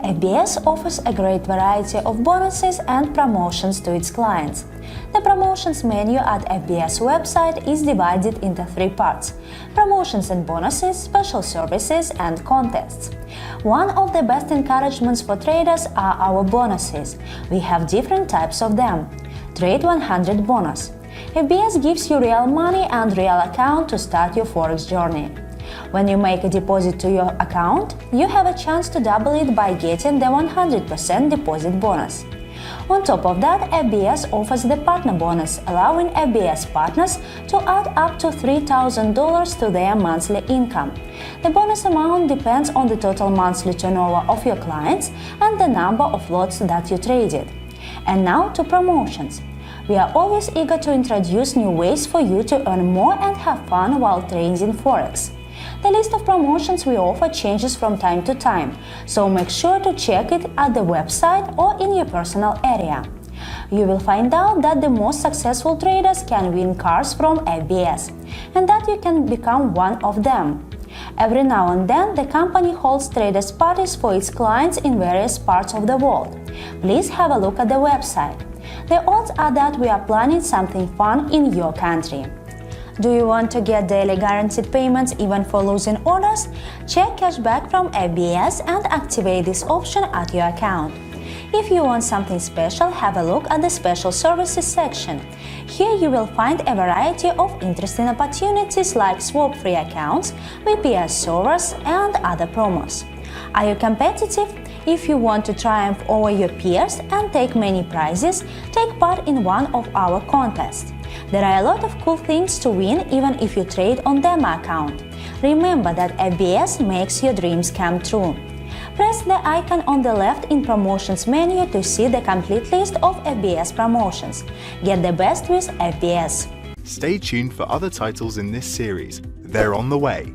FBS offers a great variety of bonuses and promotions to its clients. The promotions menu at FBS website is divided into 3 parts: promotions and bonuses, special services, and contests. One of the best encouragements for traders are our bonuses. We have different types of them. Trade 100 bonus. FBS gives you real money and real account to start your Forex journey. When you make a deposit to your account, you have a chance to double it by getting the 100% deposit bonus. On top of that, FBS offers the partner bonus, allowing FBS partners to add up to $3,000 to their monthly income. The bonus amount depends on the total monthly turnover of your clients and the number of lots that you traded. And now to promotions. We are always eager to introduce new ways for you to earn more and have fun while trading Forex. The list of promotions we offer changes from time to time, so make sure to check it at the website or in your personal area. You will find out that the most successful traders can win cars from FBS, and that you can become one of them. Every now and then, the company holds traders' parties for its clients in various parts of the world. Please have a look at the website. The odds are that we are planning something fun in your country. Do you want to get daily guaranteed payments even for losing orders? Check cashback from FBS and activate this option at your account. If you want something special, have a look at the special services section. Here you will find a variety of interesting opportunities like swap-free accounts, VPS servers, and other promos. Are you competitive? If you want to triumph over your peers and take many prizes, take part in one of our contests. There are a lot of cool things to win even if you trade on demo account. Remember that FBS makes your dreams come true. Press the icon on the left in Promotions menu to see the complete list of FBS promotions. Get the best with FBS. Stay tuned for other titles in this series. They're on the way.